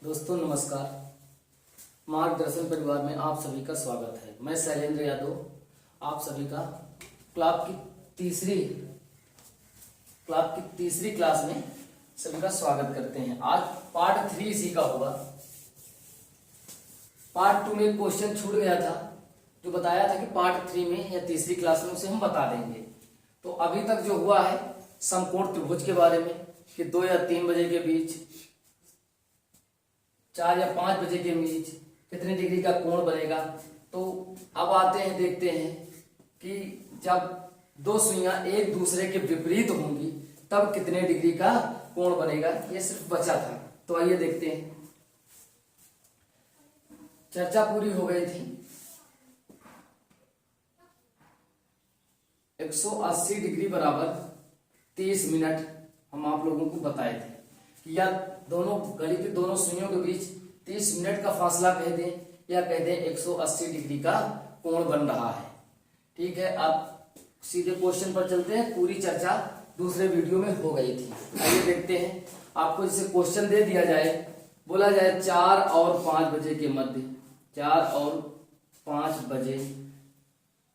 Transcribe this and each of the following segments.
दोस्तों नमस्कार। मार्गदर्शन परिवार में आप सभी का स्वागत है। मैं शैलेंद्र यादव आप सभी का क्लास की तीसरी क्लास में सभी का स्वागत करते हैं। आज पार्ट 3 इसी का होगा। पार्ट 2 में क्वेश्चन छूट गया था जो बताया था कि पार्ट 3 में या तीसरी क्लास में उसे हम बता देंगे। तो अभी तक जो हुआ है समकोण त्रिभुज के बारे में कि 2 या 3 बजे के बीच, 4 या 5 बजे के बीच कितने डिग्री का कोण बनेगा। तो अब आते हैं, देखते हैं कि जब दो सुइयां एक दूसरे के विपरीत होंगी तब कितने डिग्री का कोण बनेगा। ये सिर्फ बचा था, तो आइए देखते हैं। चर्चा पूरी हो गई थी। 180 डिग्री बराबर 30 मिनट हम आप लोगों को बताए थे कि या दोनों गली के दोनों सुइयों के बीच 30 मिनट का फासला कह दें या कह दें 180 डिग्री का कोण बन रहा है। ठीक है, आप सीधे क्वेश्चन पर चलते हैं। पूरी चर्चा दूसरे वीडियो में हो गई थी। आइए देखते हैं। आपको जैसे क्वेश्चन दे दिया जाए, बोला जाए 4 और 5 बजे के मध्य, 4 और 5 बजे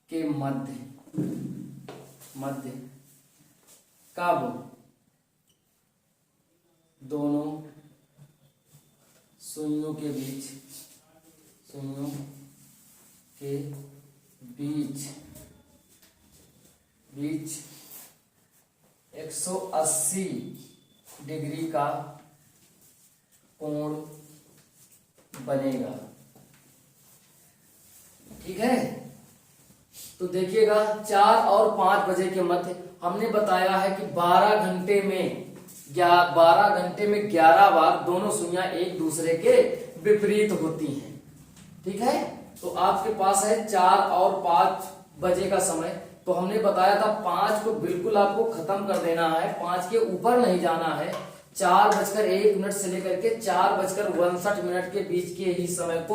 के मध्य कब दोनों सुइयों के बीच 180 डिग्री का कोण बनेगा। ठीक है, तो देखिएगा 4 और 5 बजे के मध्य हमने बताया है कि 12 घंटे में 11 बार दोनों सुइयां एक दूसरे के विपरीत होती हैं। ठीक है, तो आपके पास है 4 और 5 बजे का समय। तो हमने बताया था 5 को बिल्कुल आपको खत्म कर देना है, 5 के ऊपर नहीं जाना है। 4:01 से लेकर के 4:59 के बीच के ही समय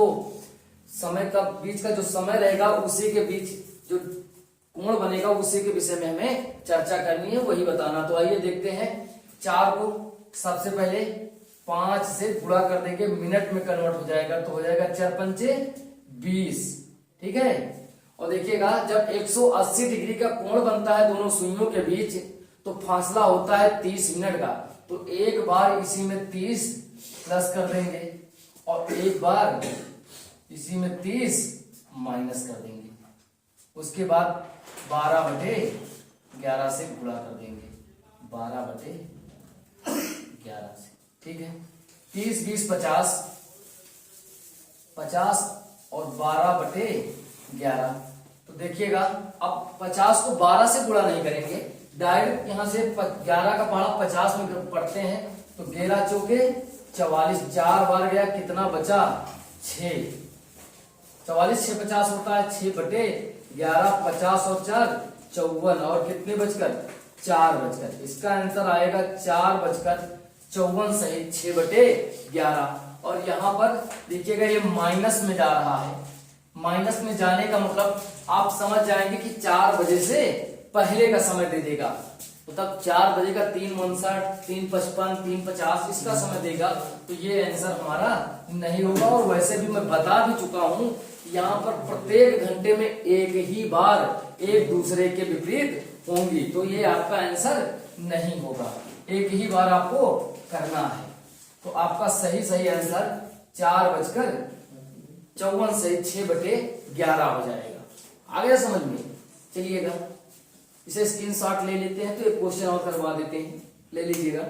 का बीच का जो समय रहेगा उसी के बीच जो कोण बनेगा उसी के विषय में हमें चर्चा करनी है, वही बताना। तो आइए देखते हैं। 4 को सबसे पहले 5 से गुणा कर देंगे, मिनट में कन्वर्ट हो जाएगा, तो हो जाएगा 4×5 = 20। ठीक है, और देखिएगा जब 180 डिग्री का कोण बनता है दोनों सुइयों के बीच तो फासला होता है 30 मिनट का। तो एक बार इसी में 30 प्लस कर देंगे और एक बार इसी में 30 माइनस कर देंगे। उसके बाद 12/11 से गुणा कर देंगे, 12/11 से। ठीक है, 30 20 50 और 12/11। तो देखिएगा अब 50 को 12 से गुणा नहीं करेंगे, डायरेक्ट यहां से 11 का पहाड़ा 50 में पढ़ते हैं। तो 11 चौके 44, 4 बार गया, कितना बचा 6। 44 6 50 होता है 6/11, 50 और 4 54, और कितने बचकर 4 बचकर। इसका आंसर आएगा 4:54 सही 6/11। और यहाँ पर देखिएगा ये माइनस में जा रहा है। माइनस में जाने का मतलब आप समझ जाएंगे कि 4 बजे से पहले का समय दे देगा। तो तब 4 बजे का 3:59, 3:55, 3:50 इसका समय देगा। तो ये आंसर हमारा नहीं होगा। और वैसे भी मैं बता भी चुका हूं यहाँ पर प्रत्येक घंटे में एक ही बार एक दूसरे के विपरीत होंगी, तो ये आपका आंसर नहीं होगा। एक ही बार आपको करना है। तो आपका सही आंसर 4:54 से 6/11 हो जाएगा। आ गया समझ में? चलिएगा इसे स्क्रीनशॉट ले लेते हैं। तो एक क्वेश्चन और करवा देते हैं, ले लीजिएगा।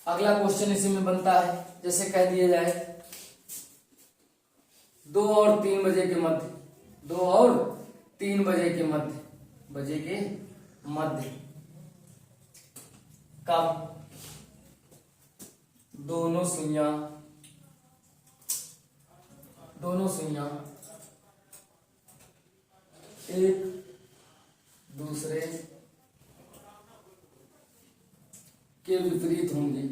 अगला क्वेश्चन इसी में बनता है। जैसे कह दिया जाए 2 और 3 बजे के मध्य, 2 और 3 बजे के मध्य कब दोनों सुइयां एक दूसरे के विपरीत होंगी।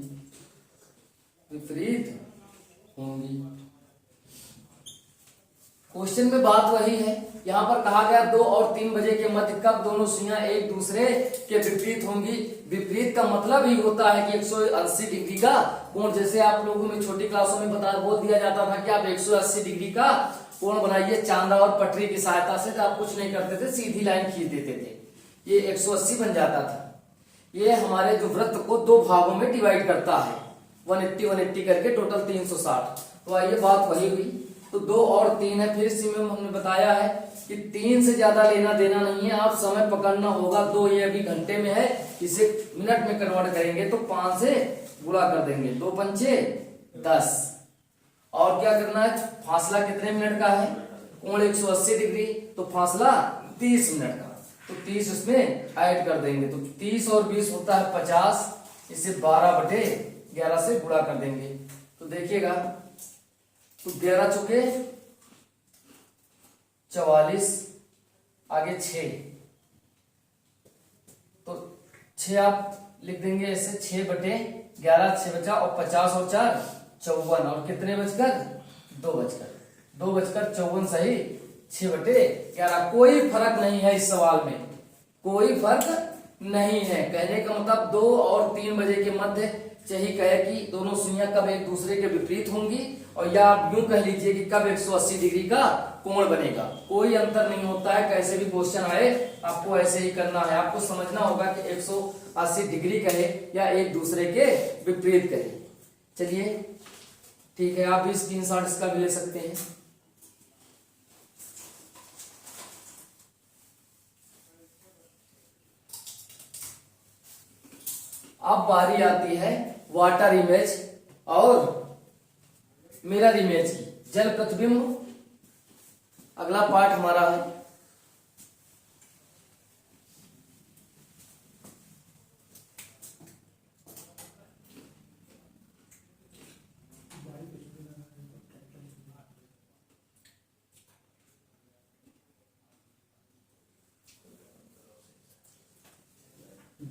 क्वेश्चन में बात वही है। यहाँ पर कहा गया 2 और 3 बजे के मध्य कब दोनों सुइयां एक दूसरे के विपरीत होंगी। विपरीत का मतलब ही होता है कि 180 डिग्री का कोण। जैसे आप लोगों में छोटी क्लासों में बोल दिया जाता था कि आप 180 डिग्री का कोण बनाइए चांदा और पटरी की सहायता से। तो आप कुछ नहीं करते थे, सीधी लाइन खींच देते थे, ये 180 बन जाता था। ये हमारे जो वृत्त को 2 भागों में डिवाइड करता है, 180 180 करके टोटल 360। तो आइए बात वही हुई। तो 2 और 3 है। फिर इसी में हमने बताया है कि 3 से ज्यादा लेना देना नहीं है, आप समय पकड़ना होगा। 2 ये अभी घंटे में है, इसे मिनट में कन्वर्ट करेंगे तो 5 से गुणा कर देंगे। 2 पंचे 10। और क्या करना है, फासला कितने मिनट का है, कोण 180 डिग्री, तो फासला 30 मिनट का। तो 30 उसमें ऐड कर देंगे, तो 30 और 20 होता है 50। इसे 12/11 से गुणा कर देंगे। तो देखिएगा, तो 11 चुके 44, आगे 6, तो 6 आप लिख देंगे ऐसे, 6/11, 6 बचा, और 50 और 4 54, और कितने बचकर 2 बजकर 54 सही, 6/11। कोई फर्क नहीं है इस सवाल में, कोई फर्क नहीं है। कहने का मतलब 2 और 3 बजे के मध्य चाहिए कहे कि दोनों सुइयां कब एक दूसरे के विपरीत होंगी, और या आप यूं कह लीजिए कि कब 180 डिग्री का कोण बनेगा। कोई अंतर नहीं होता है, कैसे भी क्वेश्चन आए आपको ऐसे ही करना है। आपको समझना होगा कि 180 डिग्री कहे या एक दूसरे के विपरीत कहे। चलिए ठीक है, आप भी स्क्रीनशॉट इसका भी ले सकते हैं। अब बारी आती है वाटर इमेज और मिरर इमेज की, जल प्रतिबिंब अगला पार्ट हमारा है।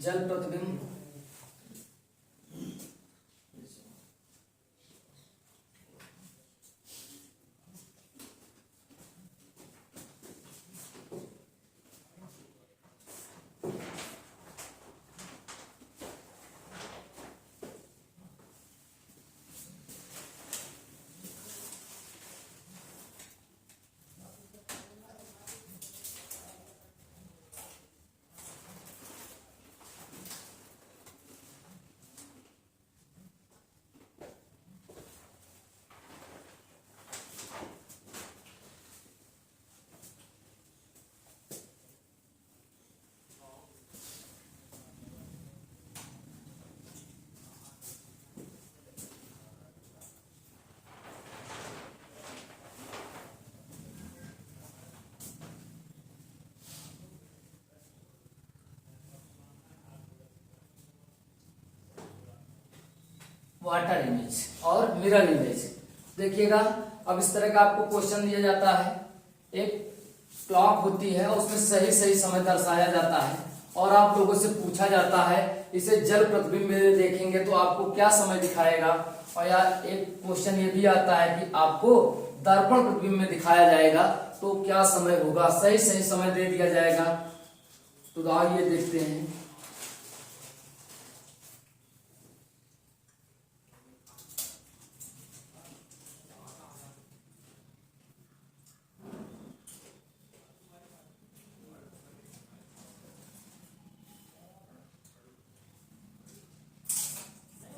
जल प्रतिबिंब वाटर इमेज और मिरर इमेज। देखिएगा, अब इस तरह का आपको क्वेश्चन दिया जाता है। एक क्लॉक होती है, उसमें सही सही समय दर्शाया जाता है, और आप लोगों से पूछा जाता है इसे जल प्रतिबिंब में देखेंगे तो आपको क्या समय दिखाएगा। और यार एक क्वेश्चन ये भी आता है कि आपको दर्पण प्रतिबिंब में दिखाया जाएगा तो क्या समय होगा, सही सही समय दे दिया जाएगा। तो आइए देखते हैं।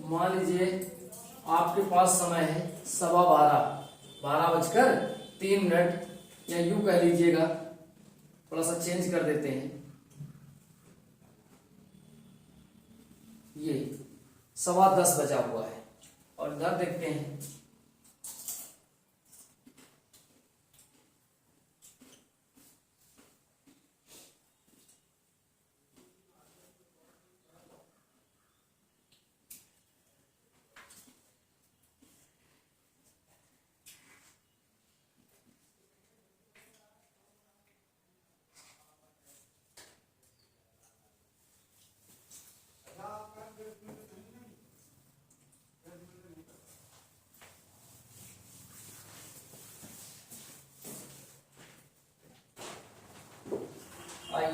मान लीजिए आपके पास समय है 12:15, 12:03, या यूं कह लीजिएगा, थोड़ा सा चेंज कर देते हैं, ये 10:15 बचा हुआ है। और इधर देखते हैं,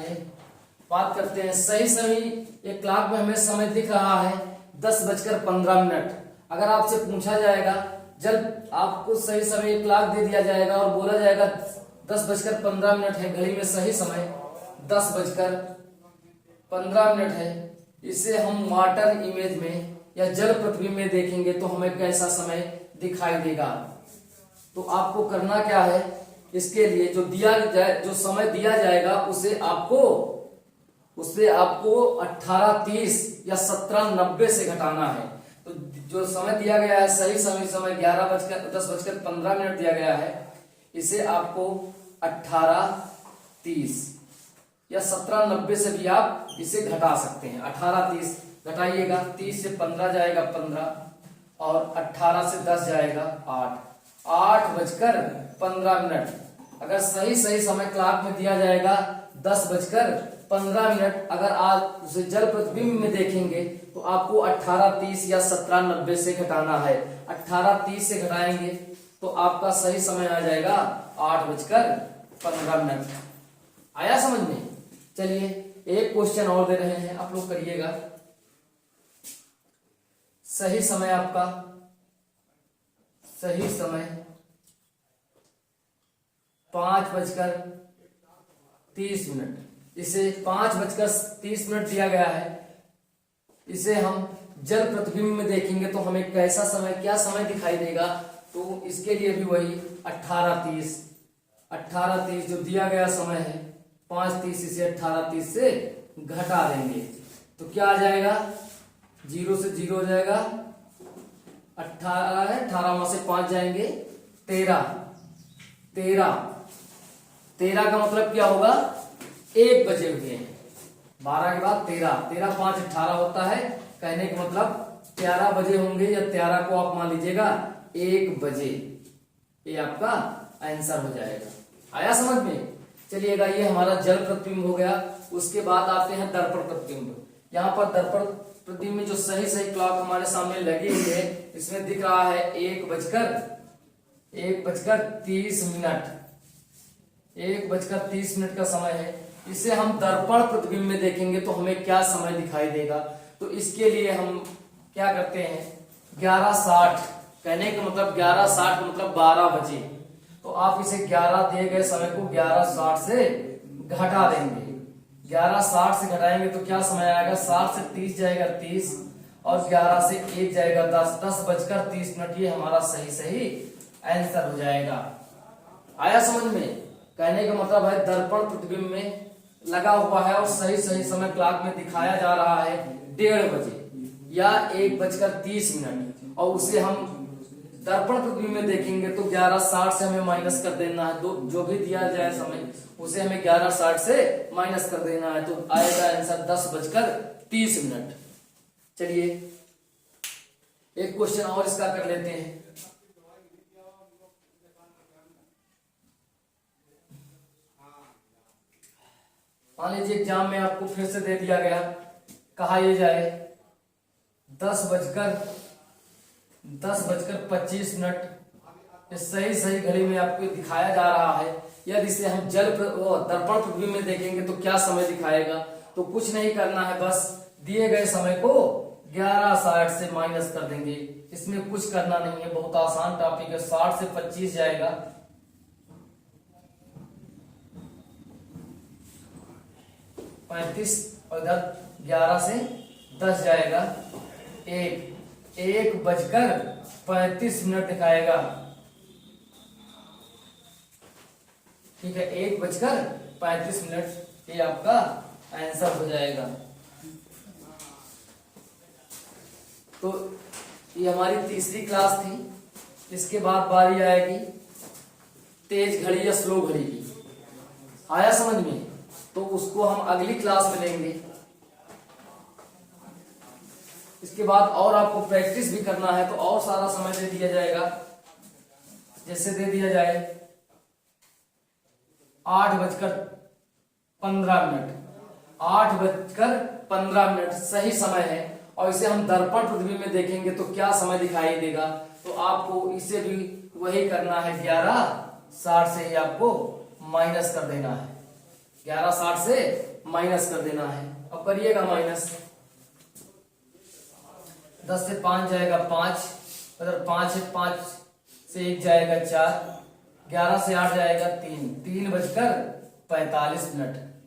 आइए बात करते हैं सही समय। ये क्लॉक में हमें समय दिख रहा है 10:15। अगर आपसे पूछा जाएगा, जब आपको सही समय क्लॉक दे दिया जाएगा और बोला जाएगा 10:15 है, घड़ी में सही समय 10:15 है, इसे हम वाटर इमेज में या जल प्रतिबिंब में देखेंगे तो हमें कैसा समय दिखाई देगा। तो आपको करना क्या है, इसके लिए जो समय दिया जाएगा उसे आपको 18:30 या 17:90 से घटाना है। तो जो समय दिया गया है सही समय 10:15 दिया गया है, इसे आपको 18:30 या 17:90 से भी आप इसे घटा सकते हैं। 18:30 घटाइएगा, 30 से 15 जाएगा 15 और 18 से 10 जाएगा 8:15। अगर सही समय क्लॉक में दिया जाएगा 10:15, अगर आप उसे जल प्रतिबिंब में देखेंगे तो आपको 18:30 या 17:90 से घटाना है। 18:30 से घटाएंगे तो आपका सही समय आ जाएगा 8:15। आया समझ में? चलिए एक क्वेश्चन और दे रहे हैं, आप लोग करिएगा। सही समय आपका 5:30। इसे 5:30 दिया गया है, इसे हम जल प्रतिबिंब में देखेंगे तो हमें कैसा समय, क्या समय दिखाई देगा। तो इसके लिए भी वही 18:30 जो दिया गया समय है 5:30, इसे 18:30 से घटा देंगे तो क्या आ जाएगा, 0 से 0 हो जाएगा, 18 है, 18 में से 5 जाएंगे 13 का मतलब क्या होगा, 1 बजे हुए हैं। 12 के बाद 13 5 18 होता है, कहने का मतलब 11 बजे होंगे, या 13 को आप मान लीजिएगा 1 बजे। ये आपका आंसर हो जाएगा। आया समझ में? चलिएगा, ये हमारा जल प्रतिबिंब हो गया। उसके बाद आते हैं दर्पण प्रतिबिंब। यहाँ पर दर्पण प्रतिबिंब में जो सही क्लॉक हमारे सामने लगी हुई है, इसमें दिख रहा है 1:30 का समय है। इसे हम दर्पण प्रतिबिंब में देखेंगे तो हमें क्या समय दिखाई देगा। तो इसके लिए हम क्या करते हैं, 11:60, कहने का मतलब 11:60 मतलब 12 बजे। तो आप इसे 11 दिए गए समय को 11:60 से घटा देंगे। 11:60 से घटाएंगे तो क्या समय आएगा, 60 से 30 जाएगा 30 और 11 से 1 जाएगा 10:30। ये हमारा सही आंसर हो जाएगा। आया समझ में? कहने का मतलब है दर्पण प्रतिबिंब में लगा हुआ है और सही समय क्लॉक में दिखाया जा रहा है 1:30 बजे या 1:30 और उसे हम दर्पण प्रतिबिंब में देखेंगे तो 11:60 से हमें माइनस कर देना है। जो भी दिया जाए समय उसे हमें 11:60 से माइनस कर देना है, तो आएगा आंसर 10:30। चलिए एक क्वेश्चन और इसका कर लेते हैं। मान लीजिए एग्जाम में आपको फिर से दे दिया गया, कहा यह जाए 10:25। सही घड़ी में आपको दिखाया जा रहा है। यदि इसे हम दर्पण प्रतिबिंब में देखेंगे तो क्या समय दिखाएगा। तो कुछ नहीं करना है, बस दिए गए समय को 11:60 से माइनस कर देंगे। इसमें कुछ करना नहीं है, बहुत आसान टॉपिक है। 60 से 25 जाएगा, 35 और इधर 11 से 10 जाएगा 1:35 दिखाएगा। ठीक है, 1:35 ये आपका आंसर हो जाएगा। तो ये हमारी तीसरी क्लास थी। इसके बाद बारी आएगी तेज घड़ी या स्लो घड़ी की। आया समझ में? तो उसको हम अगली क्लास में लेंगे। इसके बाद और आपको प्रैक्टिस भी करना है तो और सारा समय दे दिया जाएगा। जैसे दे दिया जाए 8:15 सही समय है और इसे हम दर्पण प्रतिबिंब में देखेंगे तो क्या समय दिखाई देगा। तो आपको इसे भी वही करना है, 11:60 से ही आपको माइनस कर देना है। 1160 से माइनस कर देना है। अब करिएगा माइनस। 10 से 5 जाएगा 5, अगर 5 है 5 से 1 जाएगा 4, 11 से 8 जाएगा 3, 3:45।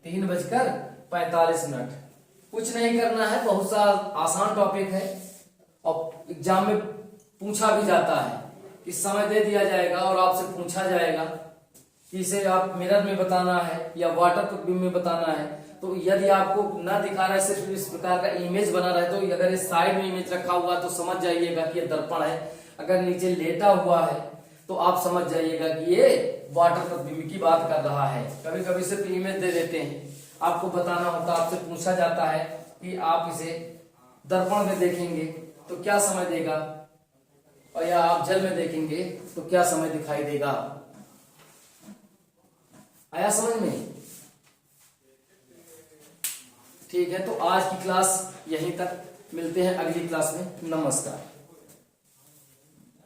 3:45। कुछ नहीं करना है, बहुत सा आसान टॉपिक है और एग्जाम में पूछा भी जाता है कि समय दे दिया जाएगा और आपसे पूछा जाएगा कि इसे आप मिरर में बताना है या वाटर प्रतिबिंब में बताना है। तो यदि आपको ना दिखा रहा है, सिर्फ इस प्रकार का इमेज बना रहा है, तो अगर इस साइड में इमेज रखा हुआ तो समझ जाइएगा कि ये दर्पण है। अगर नीचे लेटा हुआ है तो आप समझ जाइएगा कि ये वाटर प्रतिबिंब की बात कर रहा है। कभी कभी सिर्फ इमेज दे देते हैं, आपको बताना होता, आपसे पूछा जाता है कि आप इसे दर्पण में देखेंगे तो क्या समय देगा, और या आप जल में देखेंगे तो क्या समय दिखाई देगा। आया समझ में? ठीक है, तो आज की क्लास यहीं तक, मिलते हैं अगली क्लास में। नमस्कार।